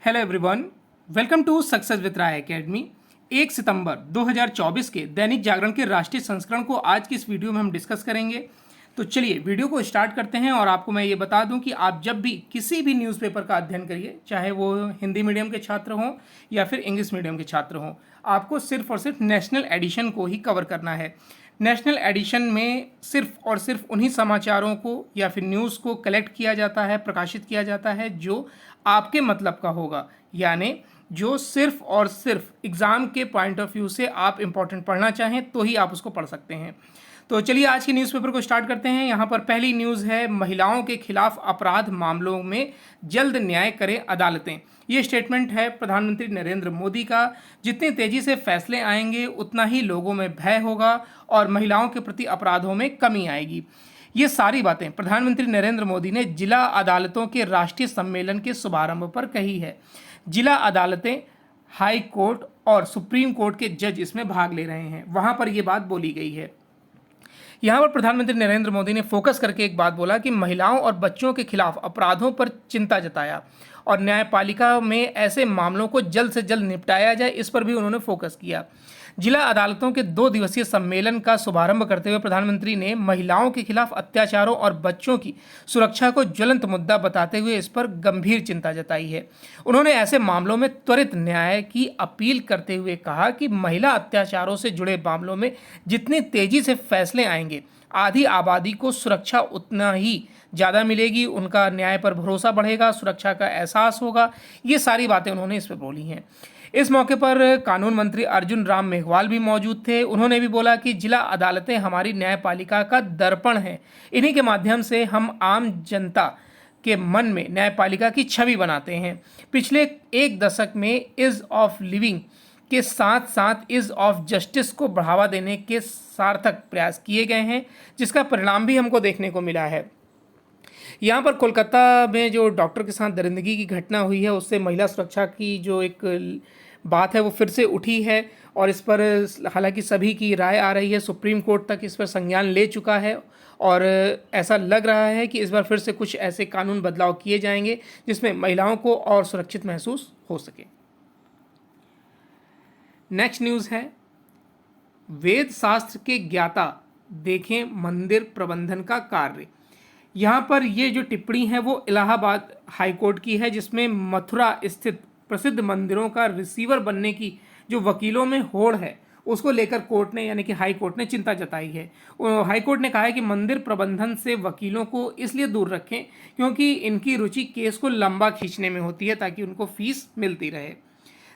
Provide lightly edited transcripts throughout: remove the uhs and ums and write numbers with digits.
Hello everyone, welcome to success with Rai academy. 1 सितंबर 2024 के दैनिक जागरण के राष्ट्रीय संस्करण को आज की इस वीडियो में हम डिस्कस करेंगे। तो चलिए वीडियो को स्टार्ट करते हैं। और आपको मैं ये बता दूं कि आप जब भी किसी भी न्यूज़पेपर का अध्ययन करिए, चाहे वो हिंदी मीडियम के छात्र हों या फिर इंग्लिश मीडियम के छात्र हों, आपको सिर्फ और सिर्फ नेशनल एडिशन को ही कवर करना है। नेशनल एडिशन में सिर्फ और सिर्फ उन्हीं समाचारों को या फिर न्यूज़ को कलेक्ट किया जाता है, प्रकाशित किया जाता है जो आपके मतलब का होगा, यानी जो सिर्फ और सिर्फ एग्ज़ाम के पॉइंट ऑफ व्यू से आप इम्पोर्टेंट पढ़ना चाहें तो ही आप उसको पढ़ सकते हैं। तो चलिए आज के न्यूज़पेपर को स्टार्ट करते हैं। यहाँ पर पहली न्यूज़ है, महिलाओं के खिलाफ अपराध मामलों में जल्द न्याय करें अदालतें। ये स्टेटमेंट है प्रधानमंत्री नरेंद्र मोदी का। जितनी तेज़ी से फैसले आएंगे उतना ही लोगों में भय होगा और महिलाओं के प्रति अपराधों में कमी आएगी। ये सारी बातें प्रधानमंत्री नरेंद्र मोदी ने जिला अदालतों के राष्ट्रीय सम्मेलन के शुभारंभ पर कही है। जिला अदालतें, हाई कोर्ट और सुप्रीम कोर्ट के जज इसमें भाग ले रहे हैं, वहाँ पर ये बात बोली गई है। यहाँ पर प्रधानमंत्री नरेंद्र मोदी ने फोकस करके एक बात बोला कि महिलाओं और बच्चों के खिलाफ अपराधों पर चिंता जताया और न्यायपालिका में ऐसे मामलों को जल्द से जल्द निपटाया जाए, इस पर भी उन्होंने फोकस किया। जिला अदालतों के 2 दिवसीय सम्मेलन का शुभारंभ करते हुए प्रधानमंत्री ने महिलाओं के खिलाफ अत्याचारों और बच्चों की सुरक्षा को ज्वलंत मुद्दा बताते हुए इस पर गंभीर चिंता जताई है। उन्होंने ऐसे मामलों में त्वरित न्याय की अपील करते हुए कहा कि महिला अत्याचारों से जुड़े मामलों में जितनी तेजी से फैसले आएंगे, आधी आबादी को सुरक्षा उतना ही ज़्यादा मिलेगी, उनका न्याय पर भरोसा बढ़ेगा, सुरक्षा का एहसास होगा। ये सारी बातें उन्होंने इस पर बोली हैं। इस मौके पर कानून मंत्री अर्जुन राम मेघवाल भी मौजूद थे। उन्होंने भी बोला कि जिला अदालतें हमारी न्यायपालिका का दर्पण हैं। इन्हीं के माध्यम से हम आम जनता के मन में न्यायपालिका की छवि बनाते हैं। पिछले 1 दशक में ईज ऑफ लिविंग के साथ साथ ईज ऑफ जस्टिस को बढ़ावा देने के सार्थक प्रयास किए गए हैं, जिसका परिणाम भी हमको देखने को मिला है। यहाँ पर कोलकाता में जो डॉक्टर के साथ दरिंदगी की घटना हुई है, उससे महिला सुरक्षा की जो एक बात है वो फिर से उठी है और इस पर हालांकि सभी की राय आ रही है। सुप्रीम कोर्ट तक इस पर संज्ञान ले चुका है और ऐसा लग रहा है कि इस बार फिर से कुछ ऐसे कानून बदलाव किए जाएंगे जिसमें महिलाओं को और सुरक्षित महसूस हो सके। नेक्स्ट न्यूज़ है, वेद शास्त्र के ज्ञाता देखें मंदिर प्रबंधन का कार्य। यहाँ पर ये जो टिप्पणी है वो इलाहाबाद हाई कोर्ट की है, जिसमें मथुरा स्थित प्रसिद्ध मंदिरों का रिसीवर बनने की जो वकीलों में होड़ है उसको लेकर कोर्ट ने यानी कि हाई कोर्ट ने चिंता जताई है। हाई कोर्ट ने कहा है कि मंदिर प्रबंधन से वकीलों को इसलिए दूर रखें क्योंकि इनकी रुचि केस को लंबा खींचने में होती है ताकि उनको फीस मिलती रहे।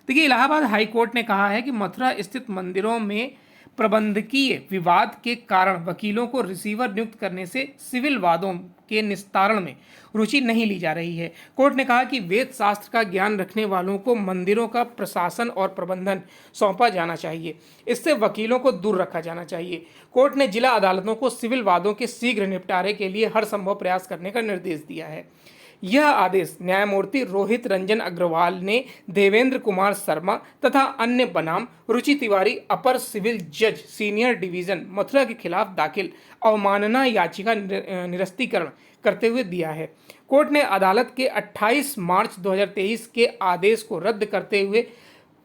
देखिए, इलाहाबाद हाई कोर्ट ने कहा है कि मथुरा स्थित मंदिरों में प्रबंधकीय विवाद के कारण वकीलों को रिसीवर नियुक्त करने से सिविल वादों के निस्तारण में रुचि नहीं ली जा रही है। कोर्ट ने कहा कि वेद शास्त्र का ज्ञान रखने वालों को मंदिरों का प्रशासन और प्रबंधन सौंपा जाना चाहिए, इससे वकीलों को दूर रखा जाना चाहिए। कोर्ट ने जिला अदालतों को सिविल वादों के शीघ्र निपटारे के लिए हर संभव प्रयास करने का निर्देश दिया है। यह आदेश न्यायमूर्ति रोहित रंजन अग्रवाल ने देवेंद्र कुमार शर्मा तथा अन्य बनाम रुचि तिवारी अपर सिविल जज सीनियर डिवीजन मथुरा के खिलाफ दाखिल अवमानना याचिका निरस्तीकरण करते हुए दिया है। कोर्ट ने अदालत के 28 मार्च 2023 के आदेश को रद्द करते हुए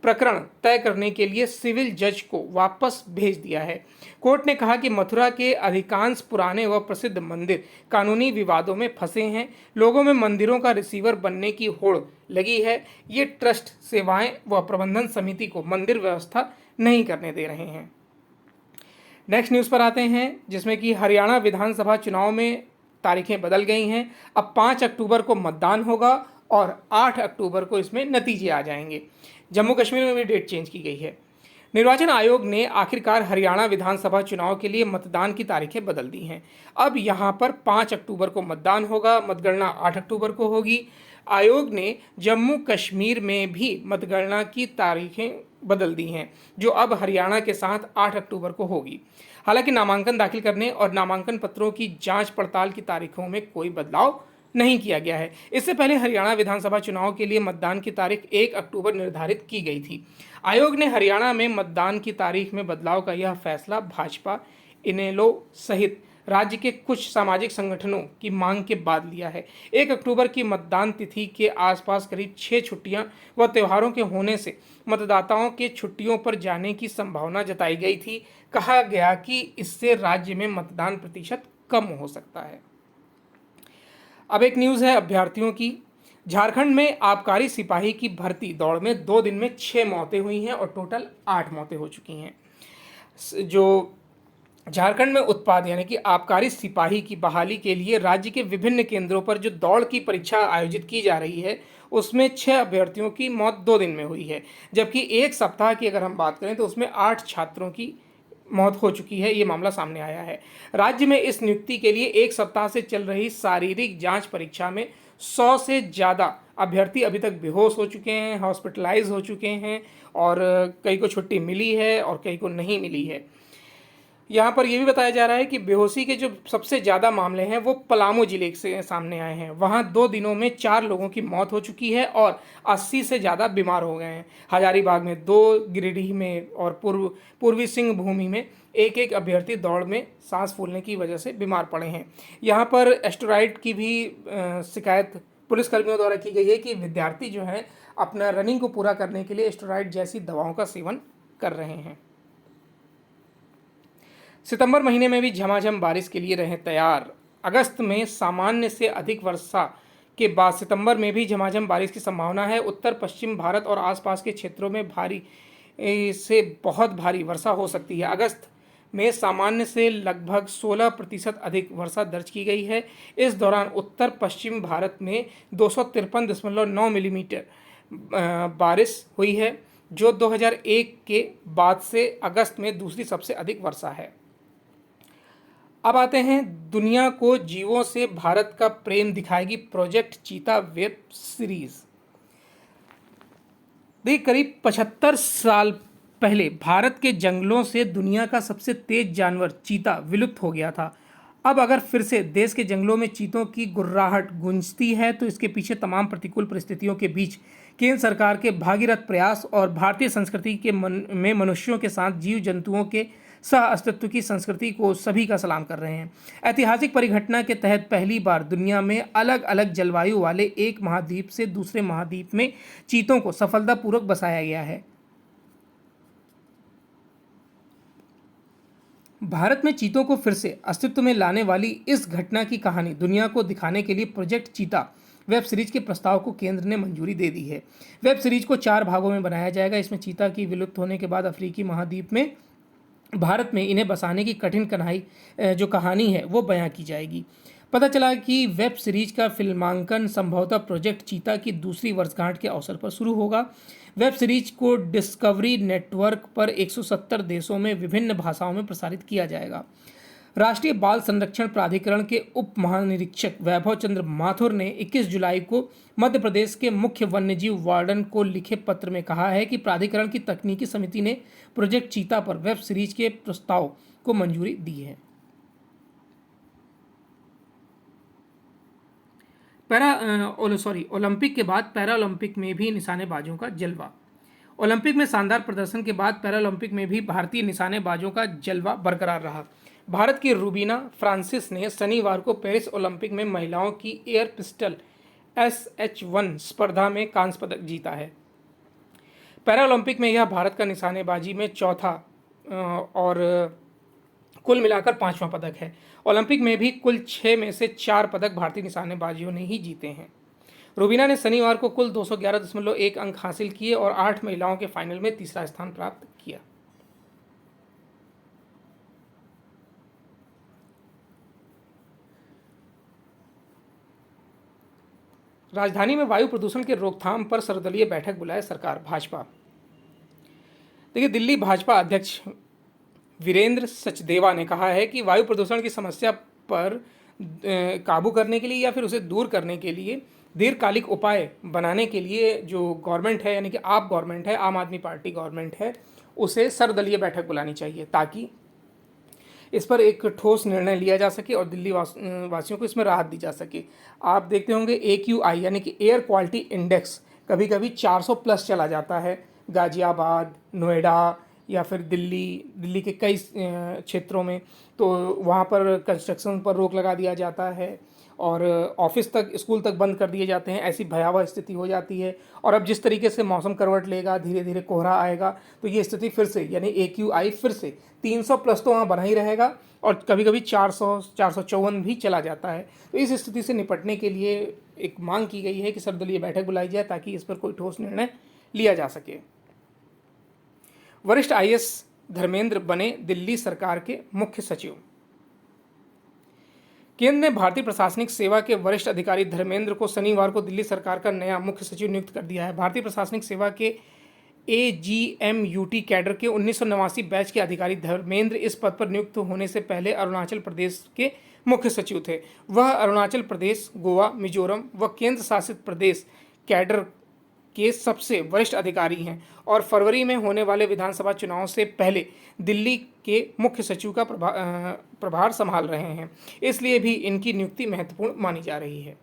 प्रकरण तय करने के लिए सिविल जज को वापस भेज दिया है। कोर्ट ने कहा कि मथुरा के अधिकांश पुराने व प्रसिद्ध मंदिर कानूनी विवादों में फंसे हैं। लोगों में मंदिरों का रिसीवर बनने की होड़ लगी है। ये ट्रस्ट सेवाएं व प्रबंधन समिति को मंदिर व्यवस्था नहीं करने दे रहे हैं। नेक्स्ट न्यूज़ पर आते हैं, जिसमें कि हरियाणा विधानसभा चुनाव में तारीखें बदल गई हैं। अब 5 अक्टूबर को मतदान होगा और 8 अक्टूबर को इसमें नतीजे आ जाएंगे। जम्मू कश्मीर में भी डेट चेंज की गई है। निर्वाचन आयोग ने आखिरकार हरियाणा विधानसभा चुनाव के लिए मतदान की तारीखें बदल दी हैं। अब यहां पर 5 अक्टूबर को मतदान होगा, मतगणना 8 अक्टूबर को होगी। आयोग ने जम्मू कश्मीर में भी मतगणना की तारीखें बदल दी हैं, जो अब हरियाणा के साथ 8 अक्टूबर को होगी। हालांकि नामांकन दाखिल करने और नामांकन पत्रों की जांच पड़ताल की तारीखों में कोई बदलाव नहीं किया गया है। इससे पहले हरियाणा विधानसभा चुनाव के लिए मतदान की तारीख 1 अक्टूबर निर्धारित की गई थी। आयोग ने हरियाणा में मतदान की तारीख में बदलाव का यह फैसला भाजपा, इनेलो सहित राज्य के कुछ सामाजिक संगठनों की मांग के बाद लिया है। 1 अक्टूबर की मतदान तिथि के आसपास करीब 6 छुट्टियां व त्योहारों के होने से मतदाताओं के छुट्टियों पर जाने की संभावना जताई गई थी। कहा गया कि इससे राज्य में मतदान प्रतिशत कम हो सकता है। अब एक न्यूज़ है अभ्यर्थियों की। झारखंड में आबकारी सिपाही की भर्ती दौड़ में 2 दिन में 6 मौतें हुई हैं और टोटल 8 मौतें हो चुकी हैं। जो झारखंड में उत्पाद यानी कि आबकारी सिपाही की बहाली के लिए राज्य के विभिन्न केंद्रों पर जो दौड़ की परीक्षा आयोजित की जा रही है, उसमें 6 अभ्यर्थियों की मौत 2 दिन में हुई है, जबकि एक सप्ताह की अगर हम बात करें तो उसमें 8 छात्रों की मौत हो चुकी है। ये मामला सामने आया है। राज्य में इस नियुक्ति के लिए एक सप्ताह से चल रही शारीरिक जांच परीक्षा में 100 से ज़्यादा अभ्यर्थी अभी तक बेहोश हो चुके हैं, हॉस्पिटलाइज हो चुके हैं और कई को छुट्टी मिली है और कई को नहीं मिली है। यहाँ पर यह भी बताया जा रहा है कि बेहोशी के जो सबसे ज़्यादा मामले हैं वो पलामू जिले से सामने आए हैं। वहाँ 2 दिनों में 4 लोगों की मौत हो चुकी है और 80 से ज़्यादा बीमार हो गए हैं। हजारीबाग में 2, गिरिडीह में और पूर्वी सिंहभूमि में एक एक अभ्यर्थी दौड़ में सांस फूलने की वजह से बीमार पड़े हैं। यहाँ पर एस्टेरॉयड की भी शिकायत पुलिसकर्मियों द्वारा की गई है कि विद्यार्थी जो हैं अपना रनिंग को पूरा करने के लिए एस्टेरॉयड जैसी दवाओं का सेवन कर रहे हैं। सितंबर महीने में भी झमाझम बारिश के लिए रहें तैयार। अगस्त में सामान्य से अधिक वर्षा के बाद सितंबर में भी झमाझम बारिश की संभावना है। उत्तर पश्चिम भारत और आसपास के क्षेत्रों में भारी से बहुत भारी वर्षा हो सकती है। अगस्त में सामान्य से लगभग 16% अधिक वर्षा दर्ज की गई है। इस दौरान उत्तर पश्चिम भारत में 253.9 मिलीमीटर बारिश हुई है, जो 2001 के बाद से अगस्त में दूसरी सबसे अधिक वर्षा है। अब आते हैं दुनिया को जीवों से भारत का प्रेम दिखाएगी प्रोजेक्ट चीता वेब सीरीज। देखिए, करीब 75 साल पहले भारत के जंगलों से दुनिया का सबसे तेज जानवर चीता विलुप्त हो गया था। अब अगर फिर से देश के जंगलों में चीतों की गुर्राहट गूंजती है तो इसके पीछे तमाम प्रतिकूल परिस्थितियों के बीच केंद्र सरकार के भागीरथ प्रयास और भारतीय संस्कृति के में मनुष्यों के साथ जीव जंतुओं के सह अस्तित्व की संस्कृति को सभी का सलाम कर रहे हैं। ऐतिहासिक परिघटना के तहत पहली बार दुनिया में अलग अलग जलवायु वाले एक महाद्वीप से दूसरे महाद्वीप में चीतों को सफलतापूर्वक बसाया गया है। भारत में चीतों को फिर से अस्तित्व में लाने वाली इस घटना की कहानी दुनिया को दिखाने के लिए प्रोजेक्ट चीता वेब सीरीज के प्रस्ताव को केंद्र ने मंजूरी दे दी है। वेब सीरीज को 4 भागों में बनाया जाएगा। इसमें चीता की विलुप्त होने के बाद अफ्रीकी महाद्वीप में भारत में इन्हें बसाने की कठिन जो कहानी है वो बयां की जाएगी। पता चला कि वेब सीरीज का फिल्मांकन संभवतः प्रोजेक्ट चीता की दूसरी वर्षगांठ के अवसर पर शुरू होगा। वेब सीरीज को डिस्कवरी नेटवर्क पर 170 देशों में विभिन्न भाषाओं में प्रसारित किया जाएगा। राष्ट्रीय बाल संरक्षण प्राधिकरण के उप महानिरीक्षक वैभव चंद्र माथुर ने 21 जुलाई को मध्य प्रदेश के मुख्य वन्यजीव वार्डन को लिखे पत्र में कहा है कि प्राधिकरण की तकनीकी समिति ने प्रोजेक्ट चीता पर वेब सीरीज के प्रस्ताव को मंजूरी दी है। ओलंपिक के बाद पैरालंपिक में भी निशानेबाजों का जलवा। ओलंपिक में शानदार प्रदर्शन के बाद पैरालंपिक में भी भारतीय निशानेबाजों का जलवा बरकरार रहा। भारत की रूबीना फ्रांसिस ने शनिवार को पेरिस ओलंपिक में महिलाओं की एयर पिस्टल SH1 स्पर्धा में कांस्य पदक जीता है। पैरालंपिक में यह भारत का निशानेबाजी में चौथा और कुल मिलाकर 5वां पदक है। ओलंपिक में भी कुल 6 में से 4 पदक भारतीय निशानेबाजियों ने ही जीते हैं। रूबीना ने शनिवार को कुल 211.1 अंक हासिल किए और 8 महिलाओं के फाइनल में तीसरा स्थान प्राप्त किया। राजधानी में वायु प्रदूषण के रोकथाम पर सर्वदलीय बैठक बुलाए सरकार भाजपा। देखिए, दिल्ली भाजपा अध्यक्ष वीरेंद्र सचदेवा ने कहा है कि वायु प्रदूषण की समस्या पर काबू करने के लिए या फिर उसे दूर करने के लिए दीर्घकालिक उपाय बनाने के लिए जो गवर्नमेंट है यानी कि आप गवर्नमेंट है, आम आदमी पार्टी गवर्नमेंट है, उसे सर्वदलीय बैठक बुलानी चाहिए ताकि इस पर एक ठोस निर्णय लिया जा सके और दिल्ली वासियों को इसमें राहत दी जा सके। आप देखते होंगे AQI यानी कि एयर क्वालिटी इंडेक्स कभी कभी 400 प्लस चला जाता है। गाजियाबाद, नोएडा, या फिर दिल्ली के कई क्षेत्रों में, तो वहाँ पर कंस्ट्रक्शन पर रोक लगा दिया जाता है और ऑफिस तक, स्कूल तक बंद कर दिए जाते हैं। ऐसी भयावह स्थिति हो जाती है। और अब जिस तरीके से मौसम करवट लेगा, धीरे धीरे कोहरा आएगा, तो ये स्थिति फिर से, यानी AQI फिर से 300 प्लस तो वहाँ बना ही रहेगा और कभी कभी 454 भी चला जाता है। तो इस स्थिति से निपटने के लिए एक मांग की गई है कि सर्वदलीय बैठक बुलाई जाए ताकि इस पर कोई ठोस निर्णय लिया जा सके। वरिष्ठ IAS धर्मेंद्र बने दिल्ली सरकार के मुख्य सचिव। केंद्र ने भारतीय प्रशासनिक सेवा के वरिष्ठ अधिकारी धर्मेंद्र को शनिवार को दिल्ली सरकार का नया मुख्य सचिव नियुक्त कर दिया है। भारतीय प्रशासनिक सेवा के AGMUT कैडर के 1989 बैच के अधिकारी धर्मेंद्र इस पद पर नियुक्त होने से पहले अरुणाचल प्रदेश के मुख्य सचिव थे। वह अरुणाचल प्रदेश, गोवा, मिजोरम व केंद्र शासित प्रदेश कैडर के सबसे वरिष्ठ अधिकारी हैं और फरवरी में होने वाले विधानसभा चुनाव से पहले दिल्ली के मुख्य सचिव का प्रभार संभाल रहे हैं। इसलिए भी इनकी नियुक्ति महत्वपूर्ण मानी जा रही है।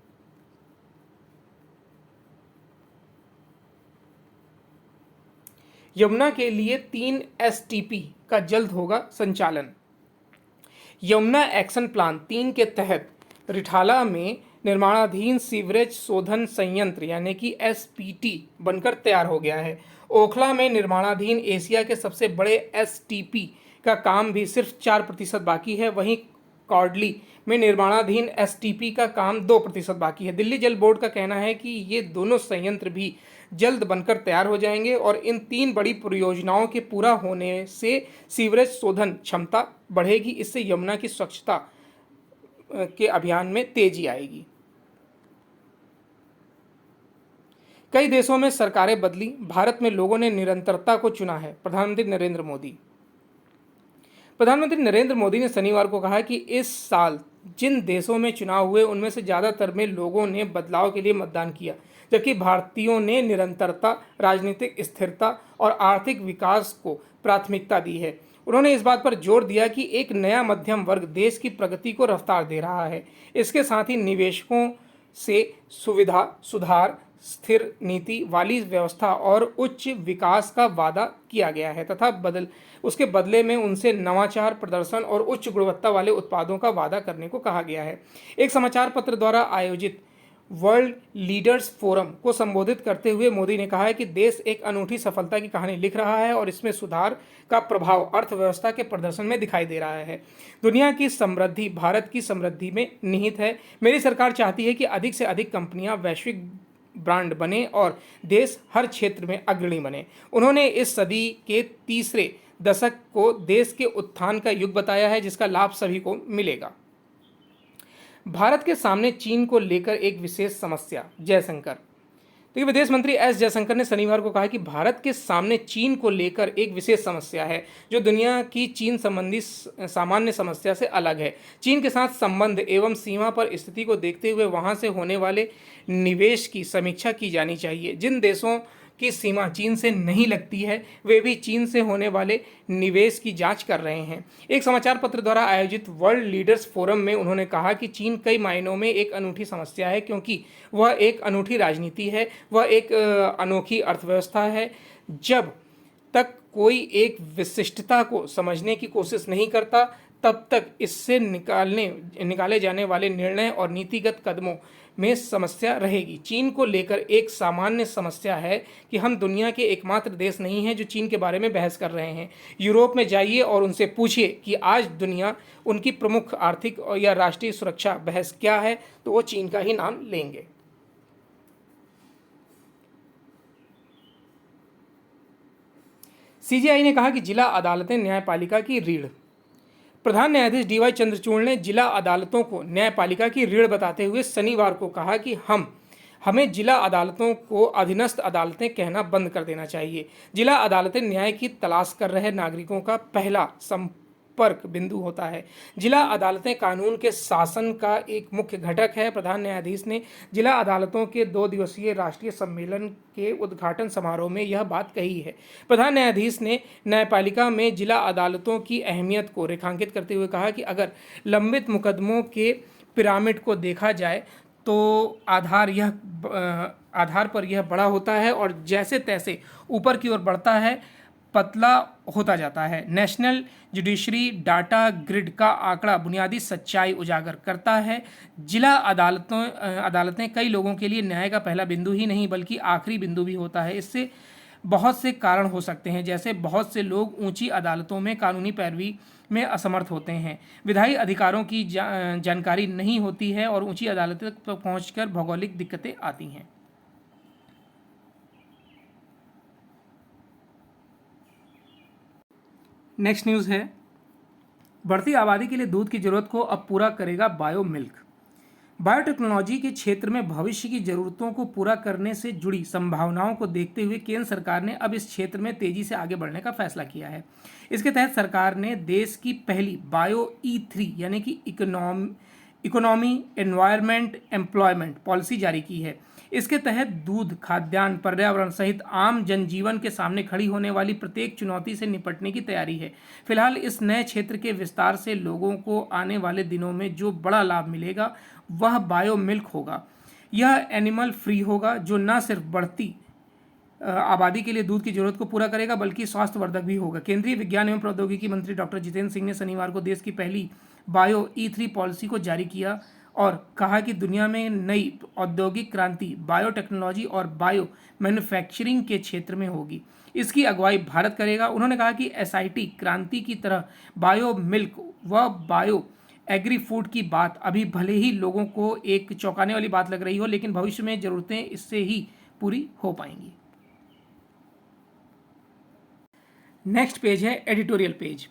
यमुना के लिए 3 STP का जल्द होगा संचालन। यमुना एक्शन प्लान 3 के तहत रिठाला में निर्माणाधीन सीवरेज शोधन संयंत्र यानी कि SPT बनकर तैयार हो गया है। ओखला में निर्माणाधीन एशिया के सबसे बड़े STP का काम भी सिर्फ 4% बाकी है। वहीं कॉर्डली में निर्माणाधीन STP का काम 2% बाकी है। दिल्ली जल बोर्ड का कहना है कि ये दोनों संयंत्र भी जल्द बनकर तैयार हो जाएंगे और इन 3 बड़ी परियोजनाओं के पूरा होने से सीवरेज शोधन क्षमता बढ़ेगी। इससे यमुना की स्वच्छता के अभियान में तेजी आएगी। कई देशों में सरकारें बदली, भारत में लोगों ने निरंतरता को चुना है। प्रधानमंत्री नरेंद्र मोदी ने शनिवार को कहा कि इस साल जिन देशों में चुनाव हुए उनमें से ज़्यादातर में लोगों ने बदलाव के लिए मतदान किया, जबकि भारतीयों ने निरंतरता, राजनीतिक स्थिरता और आर्थिक विकास को प्राथमिकता दी है। उन्होंने इस बात पर जोर दिया कि एक नया मध्यम वर्ग देश की प्रगति को रफ्तार दे रहा है। इसके साथ ही निवेशकों से सुविधा, सुधार, स्थिर नीति वाली व्यवस्था और उच्च विकास का वादा किया गया है तथा उसके बदले में उनसे नवाचार, प्रदर्शन और उच्च गुणवत्ता वाले उत्पादों का वादा करने को कहा गया है। एक समाचार पत्र द्वारा आयोजित वर्ल्ड लीडर्स फोरम को संबोधित करते हुए मोदी ने कहा है कि देश एक अनूठी सफलता की कहानी लिख रहा है और इसमें सुधार का प्रभाव अर्थव्यवस्था के प्रदर्शन में दिखाई दे रहा है। दुनिया की समृद्धि भारत की समृद्धि में निहित है। मेरी सरकार चाहती है कि अधिक से अधिक कंपनियां वैश्विक ब्रांड बने और देश हर क्षेत्र में अग्रणी बने। उन्होंने इस सदी के तीसरे दशक को देश के उत्थान का युग बताया है जिसका लाभ सभी को मिलेगा। भारत के सामने चीन को लेकर एक विशेष समस्या, जयशंकर। तो विदेश मंत्री S जयशंकर ने शनिवार को कहा कि भारत के सामने चीन को लेकर एक विशेष समस्या है जो दुनिया की चीन संबंधी सामान्य समस्या से अलग है। चीन के साथ संबंध एवं सीमा पर स्थिति को देखते हुए वहां से होने वाले निवेश की समीक्षा की जानी चाहिए। जिन देशों की सीमा चीन से नहीं लगती है वे भी चीन से होने वाले निवेश की जांच कर रहे हैं। एक समाचार पत्र द्वारा आयोजित वर्ल्ड लीडर्स फोरम में उन्होंने कहा कि चीन कई मायनों में एक अनूठी समस्या है क्योंकि वह एक अनूठी राजनीति है, वह एक अनोखी अर्थव्यवस्था है। जब तक कोई एक विशिष्टता को समझने की कोशिश नहीं करता तब तक इससे निकाले जाने वाले निर्णय और नीतिगत कदमों में समस्या रहेगी। चीन को लेकर एक सामान्य समस्या है कि हम दुनिया के एकमात्र देश नहीं हैं जो चीन के बारे में बहस कर रहे हैं। यूरोप में जाइए और उनसे पूछिए कि आज दुनिया उनकी प्रमुख आर्थिक या राष्ट्रीय सुरक्षा बहस क्या है, तो वो चीन का ही नाम लेंगे। CJI ने कहा कि जिला अदालतें न्यायपालिका की रीढ़। प्रधान न्यायाधीश DY चंद्रचूड़ ने जिला अदालतों को न्यायपालिका की रीढ़ बताते हुए शनिवार को कहा कि हमें जिला अदालतों को अधीनस्थ अदालतें कहना बंद कर देना चाहिए। जिला अदालतें न्याय की तलाश कर रहे नागरिकों का पहला संपर्क बिंदु होता है। जिला अदालतें कानून के शासन का एक मुख्य घटक है। प्रधान न्यायाधीश ने जिला अदालतों के 2 दिवसीय राष्ट्रीय सम्मेलन के उद्घाटन समारोह में यह बात कही है। प्रधान न्यायाधीश ने न्यायपालिका में जिला अदालतों की अहमियत को रेखांकित करते हुए कहा कि अगर लंबित मुकदमों के पिरामिड को देखा जाए तो आधार पर यह बड़ा होता है और जैसे तैसे ऊपर की ओर बढ़ता है। पतला होता जाता है। नेशनल जुडिशरी डाटा ग्रिड का आंकड़ा बुनियादी सच्चाई उजागर करता है। जिला अदालतें कई लोगों के लिए न्याय का पहला बिंदु ही नहीं बल्कि आखिरी बिंदु भी होता है। इससे बहुत से कारण हो सकते हैं, जैसे बहुत से लोग ऊंची अदालतों में कानूनी पैरवी में असमर्थ होते हैं, विधायी अधिकारों की जानकारी नहीं होती है और ऊंची अदालतों तक पहुंचकर भौगोलिक दिक्कतें आती हैं। नेक्स्ट न्यूज़ है, बढ़ती आबादी के लिए दूध की जरूरत को अब पूरा करेगा बायो मिल्क। बायोटेक्नोलॉजी के क्षेत्र में भविष्य की जरूरतों को पूरा करने से जुड़ी संभावनाओं को देखते हुए केंद्र सरकार ने अब इस क्षेत्र में तेजी से आगे बढ़ने का फैसला किया है। इसके तहत सरकार ने देश की पहली बायो E3 यानी कि इकोनॉमी एनवायरमेंट एम्प्लॉयमेंट पॉलिसी जारी की है। इसके तहत दूध, खाद्यान्न, पर्यावरण सहित आम जनजीवन के सामने खड़ी होने वाली प्रत्येक चुनौती से निपटने की तैयारी है। फिलहाल इस नए क्षेत्र के विस्तार से लोगों को आने वाले दिनों में जो बड़ा लाभ मिलेगा वह बायो मिल्क होगा। यह एनिमल फ्री होगा, जो न सिर्फ बढ़ती आबादी के लिए दूध की जरूरत को पूरा करेगा बल्कि स्वास्थ्यवर्धक भी होगा। केंद्रीय विज्ञान एवं प्रौद्योगिकी मंत्री डॉक्टर जितेंद्र सिंह ने शनिवार को देश की पहली बायो E3 पॉलिसी को जारी किया और कहा कि दुनिया में नई औद्योगिक क्रांति बायोटेक्नोलॉजी और बायो मैन्युफैक्चरिंग के क्षेत्र में होगी। इसकी अगुवाई भारत करेगा। उन्होंने कहा कि SIT क्रांति की तरह बायो मिल्क व बायो एग्री फूड की बात अभी भले ही लोगों को एक चौंकाने वाली बात लग रही हो, लेकिन भविष्य में ज़रूरतें इससे ही पूरी हो पाएंगी। नेक्स्ट पेज है एडिटोरियल पेज।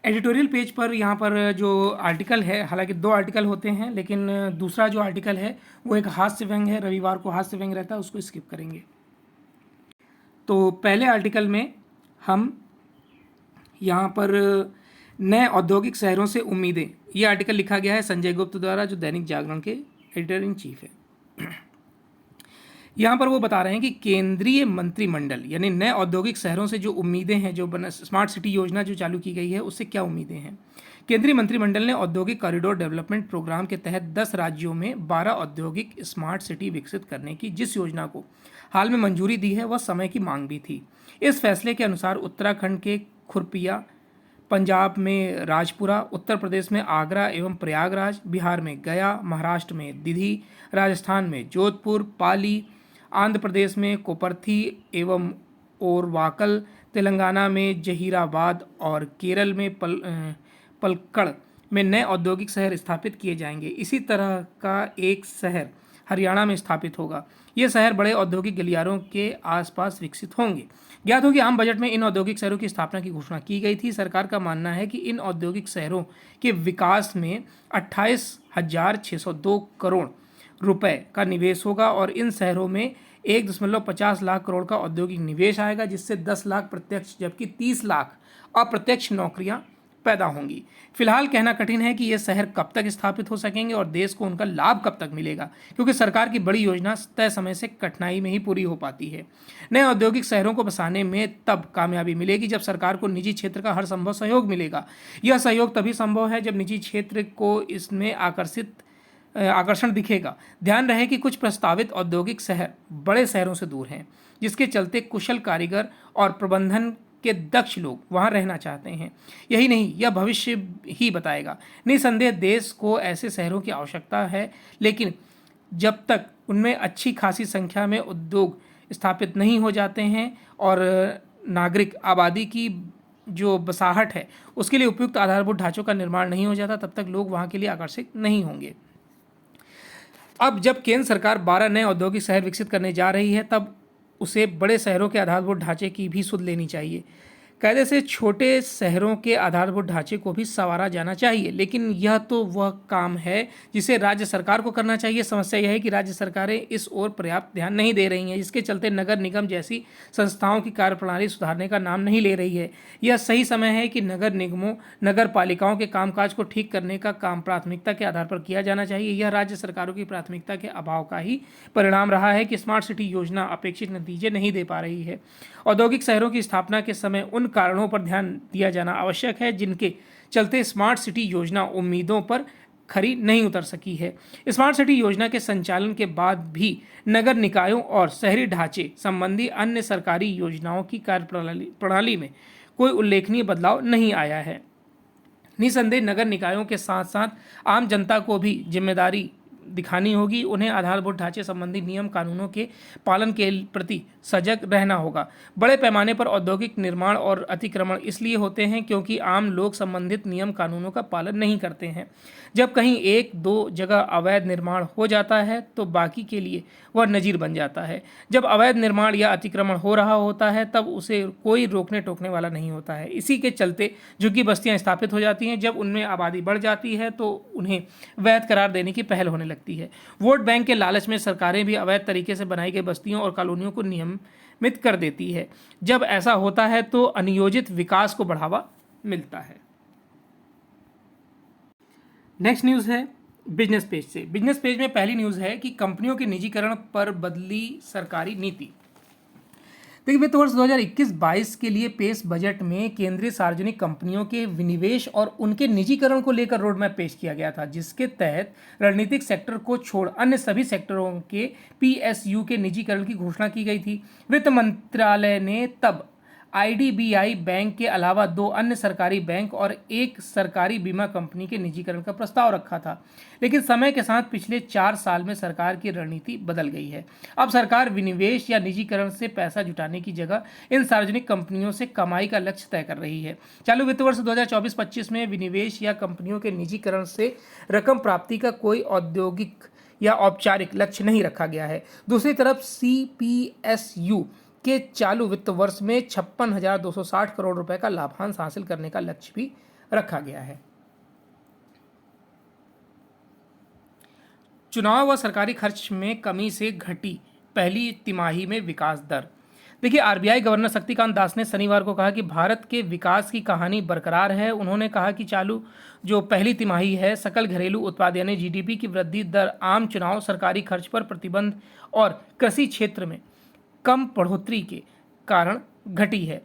एडिटोरियल पेज पर यहाँ पर जो आर्टिकल है, हालांकि 2 आर्टिकल होते हैं, लेकिन दूसरा जो आर्टिकल है वो एक हास्य व्यंग है। रविवार को हास्य व्यंग रहता है, उसको स्किप करेंगे। तो पहले आर्टिकल में हम यहाँ पर नए औद्योगिक शहरों से उम्मीदें, ये आर्टिकल लिखा गया है संजय गुप्त द्वारा, जो दैनिक जागरण के एडिटर इन चीफ है। यहाँ पर वो बता रहे हैं कि केंद्रीय मंत्रिमंडल यानी नए औद्योगिक शहरों से जो उम्मीदें हैं, जो स्मार्ट सिटी योजना जो चालू की गई है उससे क्या उम्मीदें हैं। केंद्रीय मंत्रिमंडल ने औद्योगिक कॉरिडोर डेवलपमेंट प्रोग्राम के तहत 10 राज्यों में 12 औद्योगिक स्मार्ट सिटी विकसित करने की जिस योजना को हाल में मंजूरी दी है वह समय की मांग भी थी। इस फैसले के अनुसार उत्तराखंड के खुरपिया, पंजाब में राजपुरा, उत्तर प्रदेश में आगरा एवं प्रयागराज, बिहार में गया, महाराष्ट्र में दिल्ली, राजस्थान में जोधपुर, पाली, आंध्र प्रदेश में कोपरथी एवं ओरवाकल, तेलंगाना में जहीराबाद और केरल में पलक्कड़ में नए औद्योगिक शहर स्थापित किए जाएंगे। इसी तरह का एक शहर हरियाणा में स्थापित होगा। ये शहर बड़े औद्योगिक गलियारों के आसपास विकसित होंगे। ज्ञात हो कि आम बजट में इन औद्योगिक शहरों की स्थापना की घोषणा की गई थी। सरकार का मानना है कि इन औद्योगिक शहरों के विकास में 28,602 करोड़ रुपए का निवेश होगा और इन शहरों में 1.50 लाख करोड़ का औद्योगिक निवेश आएगा, जिससे 10 लाख प्रत्यक्ष जबकि 30 लाख अप्रत्यक्ष नौकरियां पैदा होंगी। फिलहाल कहना कठिन है कि ये शहर कब तक स्थापित हो सकेंगे और देश को उनका लाभ कब तक मिलेगा, क्योंकि सरकार की बड़ी योजना तय समय से कठिनाई में ही पूरी हो पाती है। नए औद्योगिक शहरों को बसाने में तब कामयाबी मिलेगी जब सरकार को निजी क्षेत्र का हर संभव सहयोग मिलेगा। यह सहयोग तभी संभव है जब निजी क्षेत्र को इसमें आकर्षण दिखेगा। ध्यान रहे कि कुछ प्रस्तावित औद्योगिक शहर बड़े शहरों से दूर हैं, जिसके चलते कुशल कारीगर और प्रबंधन के दक्ष लोग वहां रहना चाहते हैं। यही नहीं, यह भविष्य ही बताएगा। निसंदेह देश को ऐसे शहरों की आवश्यकता है, लेकिन जब तक उनमें अच्छी खासी संख्या में उद्योग स्थापित नहीं हो जाते हैं और नागरिक आबादी की जो बसाहट है उसके लिए उपयुक्त आधारभूत ढांचों का निर्माण नहीं हो जाता, तब तक लोग वहां के लिए आकर्षित नहीं होंगे। अब जब केंद्र सरकार 12 नए औद्योगिक शहर विकसित करने जा रही है, तब उसे बड़े शहरों के आधारभूत ढांचे की भी सुध लेनी चाहिए। कायदे से छोटे शहरों के आधारभूत ढांचे को भी संवारा जाना चाहिए, लेकिन यह तो वह काम है जिसे राज्य सरकार को करना चाहिए। समस्या यह है कि राज्य सरकारें इस ओर पर्याप्त ध्यान नहीं दे रही हैं, जिसके चलते नगर निगम जैसी संस्थाओं की कार्यप्रणाली सुधारने का नाम नहीं ले रही है। यह सही समय है कि नगर निगमों, नगर पालिकाओं के कामकाज को ठीक करने का काम प्राथमिकता के आधार पर किया जाना चाहिए। यह राज्य सरकारों की प्राथमिकता के अभाव का ही परिणाम रहा है कि स्मार्ट सिटी योजना अपेक्षित नतीजे नहीं दे पा रही है। औद्योगिक शहरों की स्थापना के समय उन कारणों पर ध्यान दिया जाना आवश्यक है जिनके चलते स्मार्ट सिटी योजना उम्मीदों पर खरी नहीं उतर सकी है। स्मार्ट सिटी योजना के संचालन के बाद भी नगर निकायों और शहरी ढांचे संबंधी अन्य सरकारी योजनाओं की प्रणाली में कोई उल्लेखनीय बदलाव नहीं आया है। निसंदेह नगर निकायों के साथ साथ आम जनता को भी जिम्मेदारी दिखानी होगी। उन्हें आधारभूत ढांचे संबंधी नियम कानूनों के पालन के प्रति सजग रहना होगा। बड़े पैमाने पर औद्योगिक निर्माण और अतिक्रमण इसलिए होते हैं क्योंकि आम लोग संबंधित नियम कानूनों का पालन नहीं करते हैं। जब कहीं एक दो जगह अवैध निर्माण हो जाता है तो बाकी के लिए वह नजीर बन जाता है। जब अवैध निर्माण या अतिक्रमण हो रहा होता है तब उसे कोई रोकने टोकने वाला नहीं होता है। इसी के चलते झुग्गी बस्तियां स्थापित हो जाती हैं। जब उनमें आबादी बढ़ जाती है तो उन्हें वैध करार देने की पहल होने लगती है। वोट बैंक के लालच में सरकारें भी अवैध तरीके से बनाई गई बस्तियों और कॉलोनियों को नियमित कर देती है। जब ऐसा होता है तो अनियोजित विकास को बढ़ावा मिलता है। नेक्स्ट न्यूज़ है बिजनेस पेज से। बिजनेस पेज में पहली न्यूज़ है कि कंपनियों के निजीकरण पर बदली सरकारी नीति। देखिए, वित्त वर्ष 2021-22 के लिए पेश बजट में केंद्रीय सार्वजनिक कंपनियों के विनिवेश और उनके निजीकरण को लेकर रोड मैप पेश किया गया था, जिसके तहत रणनीतिक सेक्टर को छोड़ अन्य सभी सेक्टरों के पीएसयू के निजीकरण की घोषणा की गई थी। वित्त मंत्रालय ने तब आईडीबीआई बैंक के अलावा 2 अन्य सरकारी बैंक और एक सरकारी बीमा कंपनी के निजीकरण का प्रस्ताव रखा था, लेकिन समय के साथ पिछले 4 साल में सरकार की रणनीति बदल गई है। अब सरकार विनिवेश या निजीकरण से पैसा जुटाने की जगह इन सार्वजनिक कंपनियों से कमाई का लक्ष्य तय कर रही है। चालू वित्त वर्ष 2024-25 में विनिवेश या कंपनियों के निजीकरण से रकम प्राप्ति का कोई औद्योगिक या औपचारिक लक्ष्य नहीं रखा गया है। दूसरी तरफ सीपीएसयू के चालू वित्त वर्ष में 56,260 करोड़ रुपए का लाभांश हासिल करने का लक्ष्य भी रखा गया है। चुनाव व सरकारी खर्च में कमी से घटी पहली तिमाही में विकास दर। देखिए, आरबीआई गवर्नर शक्तिकांत दास ने शनिवार को कहा कि भारत के विकास की कहानी बरकरार है। उन्होंने कहा कि चालू जो पहली तिमाही है, सकल घरेलू उत्पाद यानी जीडीपी की वृद्धि दर आम चुनाव, सरकारी खर्च पर प्रतिबंध और कृषि क्षेत्र में कम बढ़ोतरी के कारण घटी है।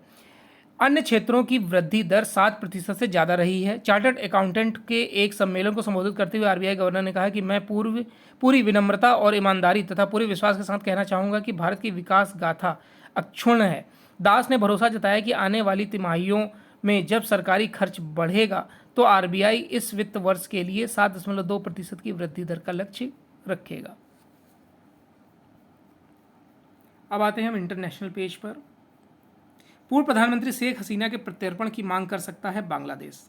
अन्य क्षेत्रों की वृद्धि दर 7% से ज़्यादा रही है। चार्टर्ड अकाउंटेंट के एक सम्मेलन को संबोधित करते हुए आरबीआई गवर्नर ने कहा कि मैं पूरी विनम्रता और ईमानदारी तथा पूरे विश्वास के साथ कहना चाहूँगा कि भारत की विकास गाथा अक्षुण्ण है। दास ने भरोसा जताया कि आने वाली तिमाहियों में जब सरकारी खर्च बढ़ेगा तो आरबीआई इस वित्त वर्ष के लिए 7.2% की वृद्धि दर का लक्ष्य रखेगा। अब आते हैं हम इंटरनेशनल पेज पर। पूर्व प्रधानमंत्री शेख हसीना के प्रत्यर्पण की मांग कर सकता है बांग्लादेश।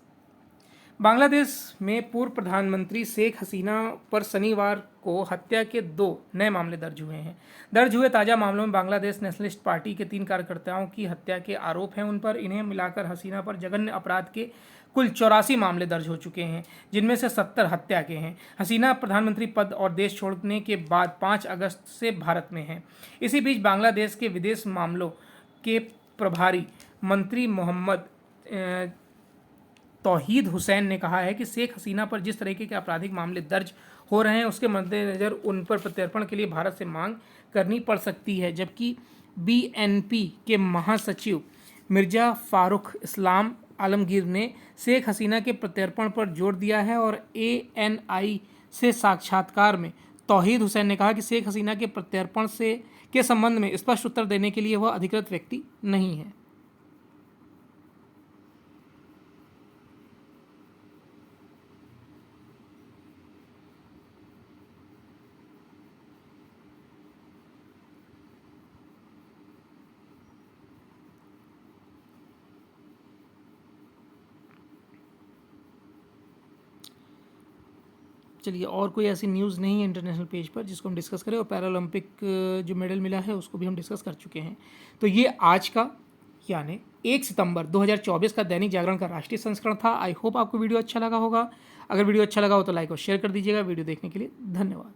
बांग्लादेश में पूर्व प्रधानमंत्री शेख हसीना पर शनिवार को हत्या के 2 नए मामले दर्ज हुए हैं। दर्ज हुए ताज़ा मामलों में बांग्लादेश नेशनलिस्ट पार्टी के 3 कार्यकर्ताओं की हत्या के आरोप हैं उन पर। इन्हें मिलाकर हसीना पर जघन्य अपराध के कुल 84 मामले दर्ज हो चुके हैं, जिनमें से 70 हत्या के हैं। हसीना प्रधानमंत्री पद और देश छोड़ने के बाद 5 अगस्त से भारत में हैं। इसी बीच बांग्लादेश के विदेश मामलों के प्रभारी मंत्री मोहम्मद तौहीद हुसैन ने कहा है कि शेख हसीना पर जिस तरीके के आपराधिक मामले दर्ज हो रहे हैं उसके मद्देनज़र उन पर प्रत्यर्पण के लिए भारत से मांग करनी पड़ सकती है। जबकि बीएनपी के महासचिव मिर्जा फारूक इस्लाम आलमगीर ने शेख हसीना के प्रत्यर्पण पर जोर दिया है और एएनआई से साक्षात्कार में तौहीद हुसैन ने कहा कि शेख हसीना के प्रत्यर्पण के संबंध में स्पष्ट उत्तर देने के लिए वह अधिकृत व्यक्ति नहीं है। चलिए, और कोई ऐसी न्यूज़ नहीं है इंटरनेशनल पेज पर जिसको हम डिस्कस करें, और पैरालंपिक जो मेडल मिला है उसको भी हम डिस्कस कर चुके हैं। तो ये आज का यानी 1 सितंबर 2024 का दैनिक जागरण का राष्ट्रीय संस्करण था। आई होप आपको वीडियो अच्छा लगा होगा। अगर वीडियो अच्छा लगा हो तो लाइक और शेयर कर दीजिएगा। वीडियो देखने के लिए धन्यवाद।